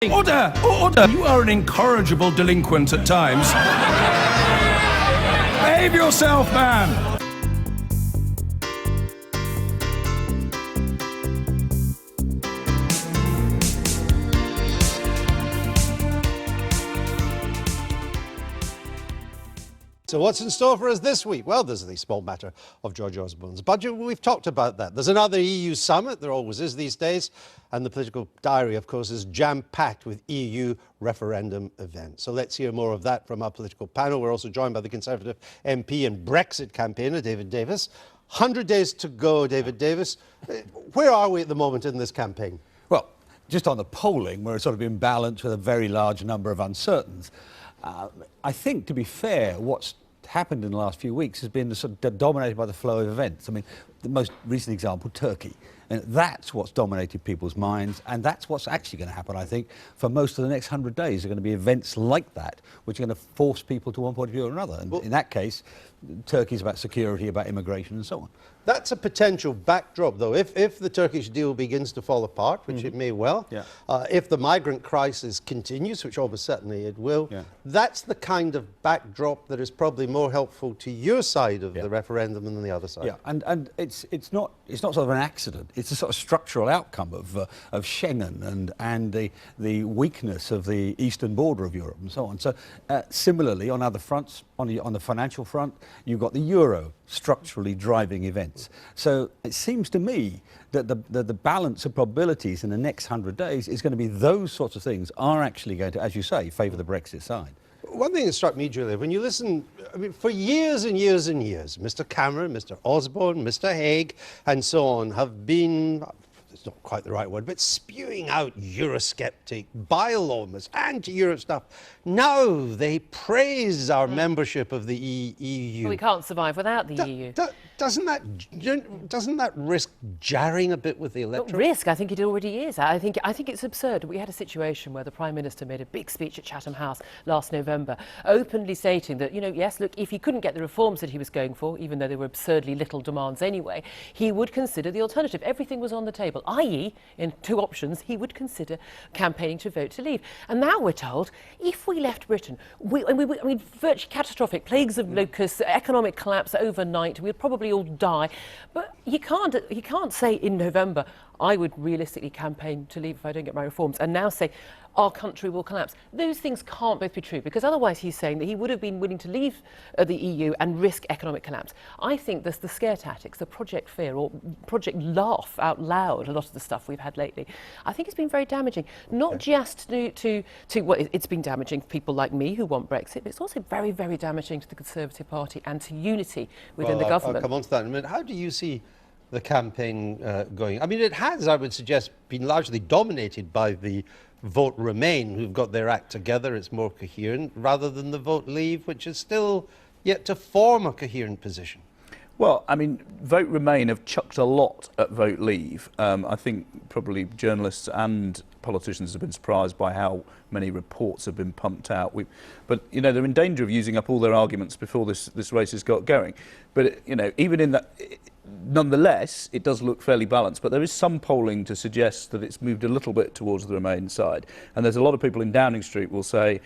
Order! Order! You are an incorrigible delinquent at times. Behave yourself, man! So what's in store for us this week? Well, there's the small matter of George Osborne's budget. We've talked about that. There's another EU summit. There always is these days. And the political diary, of course, is jam-packed with EU referendum events. So let's hear more of that from our political panel. We're also joined by the Conservative MP and Brexit campaigner, David Davis. 100 days to go, David Davis. Where are we at the moment in this campaign? Well, just on the polling, we're sort of in balance with a very large number of uncertains. I think, to be fair, what's happened in the last few weeks has been sort of dominated by the flow of events. I mean, the most recent example, Turkey. And that's what's dominated people's minds, and that's what's actually going to happen, I think, for most of the next 100 days. There are going to be events like that, which are going to force people to one point of view or another. And in that case, Turkey's about security, about immigration, and so on. That's a potential backdrop, though. If the Turkish deal begins to fall apart, which it may well, if the migrant crisis continues, which almost certainly it will, that's the kind of backdrop that is probably more helpful to your side of the referendum than the other side. Yeah, and it's not sort of an accident. It's a sort of structural outcome of Schengen and the weakness of the eastern border of Europe and so on. So similarly, on other fronts, on the financial front, you've got the euro structurally driving events. So it seems to me that the balance of probabilities in the next 100 days is going to be those sorts of things are actually going to, as you say, favour the Brexit side. One thing that struck me, Julia, when you listen, I mean, for years and years and years, Mr. Cameron, Mr. Osborne, Mr. Hague, and so on have been, it's not quite the right word, but spewing out Eurosceptic, bylaws, anti-Europe stuff. Now they praise our membership of the EU. Well, we can't survive without the EU. Doesn't that risk jarring a bit with the electorate? Not risk, I think it already is. I think it's absurd. We had a situation where the Prime Minister made a big speech at Chatham House last November, openly stating that, yes, look, if he couldn't get the reforms that he was going for, even though they were absurdly little demands anyway, he would consider the alternative. Everything was on the table, i.e., in two options, he would consider campaigning to vote to leave. And now we're told, if we left Britain, I mean, virtually catastrophic, plagues of locusts, economic collapse overnight, we'd probably all die. But you can't say in November, I would realistically campaign to leave if I don't get my reforms, and now say our country will collapse. Those things can't both be true, because otherwise he's saying that he would have been willing to leave the EU and risk economic collapse. I think there's the scare tactics, the Project Fear or Project Laugh out loud, a lot of the stuff we've had lately. I think it's been very damaging, not just to well, it's been damaging for people like me who want Brexit, but it's also very, very damaging to the Conservative Party and to unity within the government. I'll come on to that in a minute. How do you see the campaign going? I mean, it has, I would suggest, been largely dominated by the Vote Remain, who've got their act together. It's more coherent, rather than the Vote Leave, which is still yet to form a coherent position. Well, I mean, Vote Remain have chucked a lot at Vote Leave. I think probably journalists and politicians have been surprised by how many reports have been pumped out. But they're in danger of using up all their arguments before this race has got going. But even in that, nonetheless, it does look fairly balanced. But there is some polling to suggest that it's moved a little bit towards the Remain side. And there's a lot of people in Downing Street will say,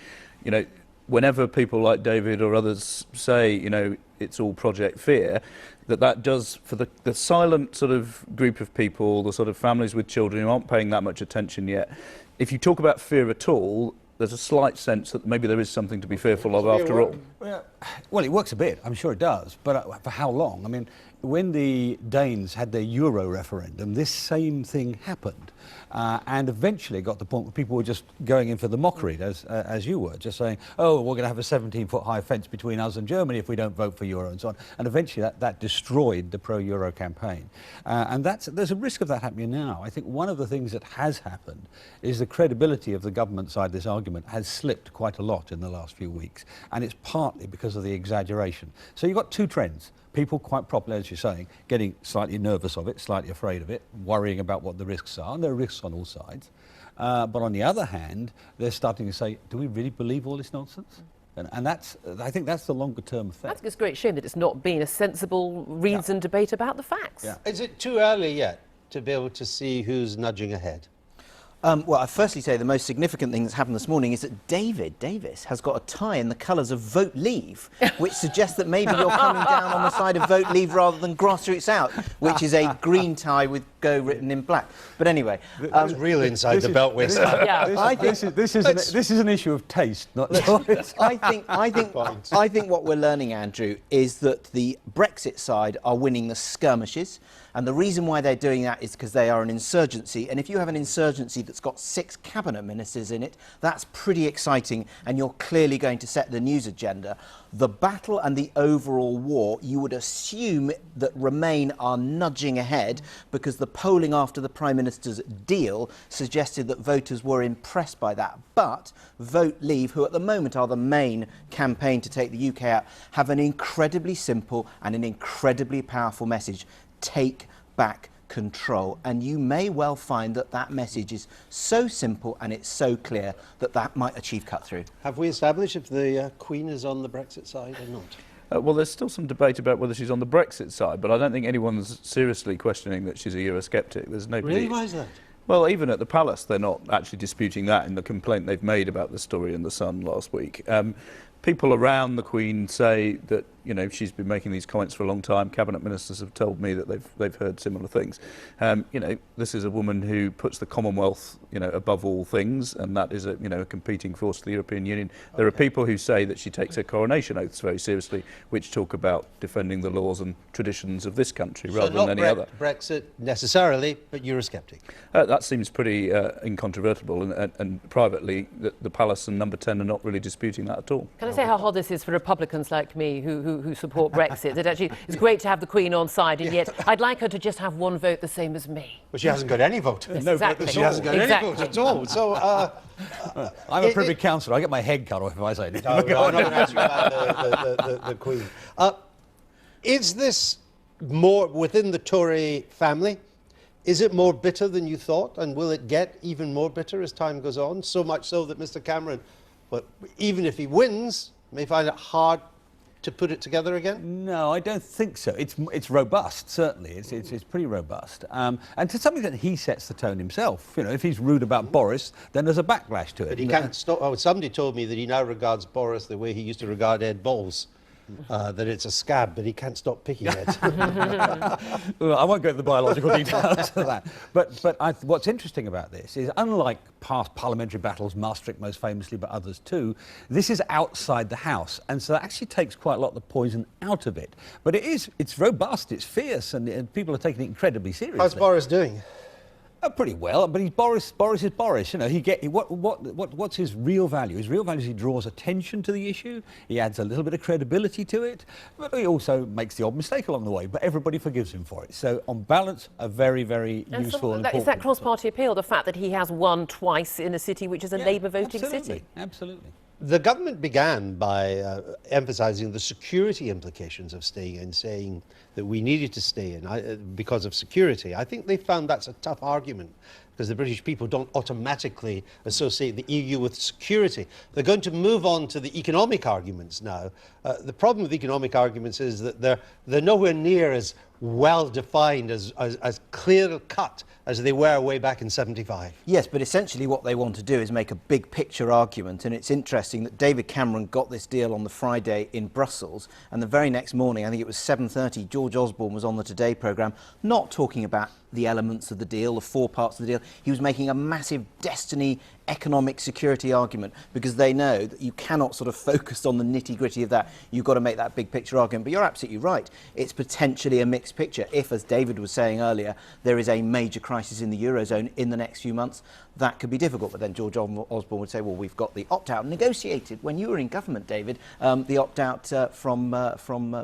whenever people like David or others say, it's all Project Fear, that does, for the silent sort of group of people, the sort of families with children who aren't paying that much attention yet, if you talk about fear at all, there's a slight sense that maybe there is something to be fearful of after all. Well, it works a bit, I'm sure it does, but for how long? I mean, when the Danes had their Euro referendum, this same thing happened. And eventually it got to the point where people were just going in for the mockery, as you were, just saying, oh, we're going to have a 17-foot high fence between us and Germany if we don't vote for Euro and so on. And eventually that destroyed the pro-Euro campaign. And there's a risk of that happening now. I think one of the things that has happened is the credibility of the government side of this argument has slipped quite a lot in the last few weeks. And it's partly because of the exaggeration. So you've got two trends. People, quite properly, as you're saying, getting slightly nervous of it, slightly afraid of it, worrying about what the risks are, and there are risks on all sides. But on the other hand, they're starting to say, do we really believe all this nonsense? And I think that's the longer term effect. I think it's a great shame that it's not been a sensible, reasoned debate about the facts. Is it too early yet to be able to see who's nudging ahead? Well, I'd firstly say the most significant thing that's happened this morning is that David Davis has got a tie in the colours of Vote Leave, which suggests that maybe you're coming down on the side of Vote Leave rather than Grassroots Out, which is a green tie with Go written in black. But anyway... That's real inside the Beltway stuff. Yeah. This is an issue of taste, not choice. I think what we're learning, Andrew, is that the Brexit side are winning the skirmishes. And the reason why they're doing that is because they are an insurgency. And if you have an insurgency that's got 6 cabinet ministers in it, that's pretty exciting. And you're clearly going to set the news agenda. The battle and the overall war, you would assume that Remain are nudging ahead because the polling after the Prime Minister's deal suggested that voters were impressed by that. But Vote Leave, who at the moment are the main campaign to take the UK out, have an incredibly simple and an incredibly powerful message. Take back control. And you may well find that that message is so simple and it's so clear that that might achieve cut through. Have we established if the Queen is on the Brexit side or not? Well, there's still some debate about whether she's on the Brexit side, but I don't think anyone's seriously questioning that she's a Eurosceptic. There's nobody... Really? Why is that? Well, even at the Palace, they're not actually disputing that in the complaint they've made about the story in The Sun last week. People around the Queen say that, you know, she's been making these comments for a long time. Cabinet ministers have told me that they've heard similar things. You know, this is a woman who puts the Commonwealth, you know, above all things, and that is a, you know, a competing force for the European Union. There are people who say that she takes her coronation oaths very seriously, which talk about defending the laws and traditions of this country rather than any other. Brexit necessarily, but Eurosceptic. That seems pretty incontrovertible, and privately, the Palace and Number 10 are not really disputing that at all. Can I say how hard this is for Republicans like me who support Brexit? That actually it's great to have the Queen on side, and yet I'd like her to just have one vote the same as me. But she hasn't got any vote. Yes, no, exactly. She hasn't got any vote at all. So I'm a privy councillor. I get my head cut off if I say anything. No, I'm not going to ask you about the Queen. Is this more within the Tory family? Is it more bitter than you thought, and will it get even more bitter as time goes on? So much so that Mr. Cameron, well, even if he wins, may find it hard to put it together again? No, I don't think so. It's robust, certainly. It's pretty robust. And to some extent, he sets the tone himself. You know, if he's rude about Boris, then there's a backlash to it. But he can't stop. Oh, somebody told me that he now regards Boris the way he used to regard Ed Balls. That it's a scab, but he can't stop picking it. Well, I won't go into the biological details of that. But what's interesting about this is, unlike past parliamentary battles, Maastricht most famously, but others too, this is outside the House, and so that actually takes quite a lot of the poison out of it. But it's robust, it's fierce, and people are taking it incredibly seriously. How's Boris doing? Pretty well, but he's Boris. Boris is Boris. You know, what's his real value? His real value is he draws attention to the issue. He adds a little bit of credibility to it, but he also makes the odd mistake along the way. But everybody forgives him for it. So, on balance, a very, very useful and important. Is that cross-party appeal? The fact that he has won twice in a city which is a Labour voting city. Absolutely. The government began by emphasising the security implications of staying in, saying that we needed to stay in because of security. I think they found that's a tough argument because the British people don't automatically associate the EU with security. They're going to move on to the economic arguments now. The problem with economic arguments is that they're nowhere near as well defined, as clear-cut as they were way back in 75. Yes, but essentially what they want to do is make a big picture argument, and it's interesting that David Cameron got this deal on the Friday in Brussels, and the very next morning, I think it was 7:30, George Osborne was on the Today programme, not talking about the elements of the deal, the 4 parts of the deal. He was making a massive destiny economic security argument, because they know that you cannot sort of focus on the nitty-gritty of that. You've got to make that big picture argument. But you're absolutely right. It's potentially a mixed picture. If, as David was saying earlier, there is a major crisis in the Eurozone in the next few months, that could be difficult. But then George Osborne would say, well, we've got the opt-out negotiated when you were in government, David, the opt-out from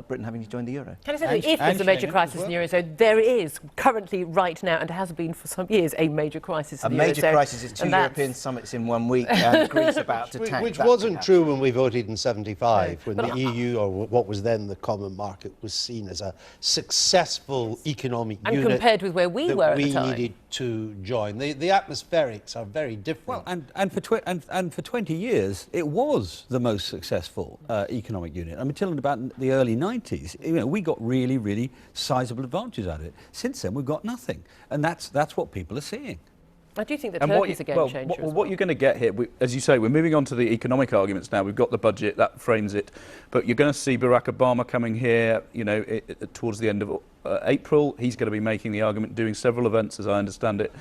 Britain having to join the euro. Can I say that if there's a major crisis in the Eurozone, there is currently right now, and has been for some years, a major crisis in the Eurozone. A major crisis is 2 European summits in 1 week, and Greece about to tank. Which wasn't true when we voted in 75, when the EU, or what was then the common market, was seen as a successful economic unit. And compared with where we were at the time. We needed to join. The atmospherics are very different. Well, and for 20 years, it was the most successful economic unit. I mean, until about the early 90s, you know, we got really, really sizable advantages out of it. Since then, we've got nothing, and that's what people are seeing. I do think that And Turkey's a game changer as well. what you're going to get here, as you say, we're moving on to the economic arguments now. We've got the budget, that frames it. But you're going to see Barack Obama coming here, towards the end of April. He's going to be making the argument, doing several events, as I understand it,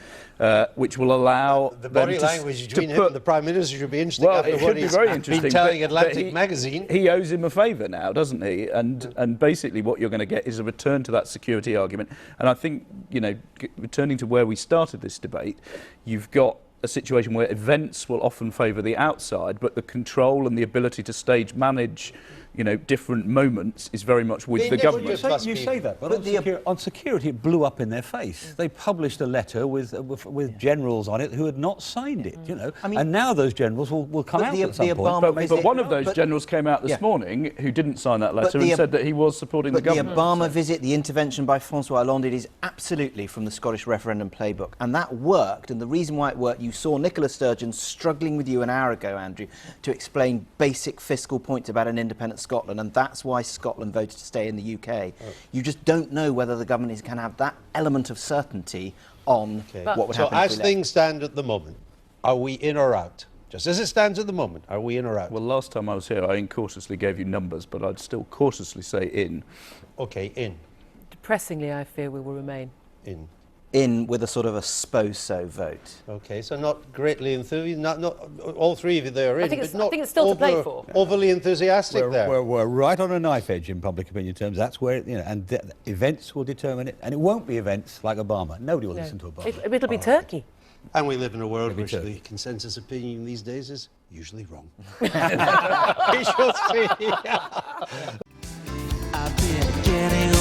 which will allow The body language between him and the Prime Minister should be interesting. Well, after it what should be he's very interesting. been telling but Atlantic Magazine. He owes him a favour now, doesn't he? And basically what you're going to get is a return to that security argument. And I think, returning to where we started this debate, you've got a situation where events will often favour the outside, but the control and the ability to stage manage different moments is very much with the government. You say that, but on security it blew up in their face. They published a letter with generals on it who had not signed it, and now those generals will come out at some point. But one of those generals came out this morning who didn't sign that letter and said that he was supporting the government. The Obama visit, the intervention by François Hollande, it is absolutely from the Scottish referendum playbook, and that worked. And the reason why it worked, you saw Nicola Sturgeon struggling with you an hour ago, Andrew, to explain basic fiscal points about an independent Scotland, and that's why Scotland voted to stay in the UK. You just don't know whether the government is going to have that element of certainty on what would happen. So as things stand at the moment, are we in or out? Just as it stands at the moment, are we in or out? Well, last time I was here, I incautiously gave you numbers, but I'd still cautiously say in. Okay, in. Depressingly, I fear we will remain. In with a sort of a SPO-SO vote. Okay, so not greatly enthusiastic, not all three of you there are in, I think but it's still to play for. Overly enthusiastic there. We're right on a knife edge in public opinion terms. That's where, and events will determine it. And it won't be events like Obama. Nobody will listen to Obama. It'll be Turkey. And we live in a world which the consensus opinion these days is usually wrong. We shall see. I've been getting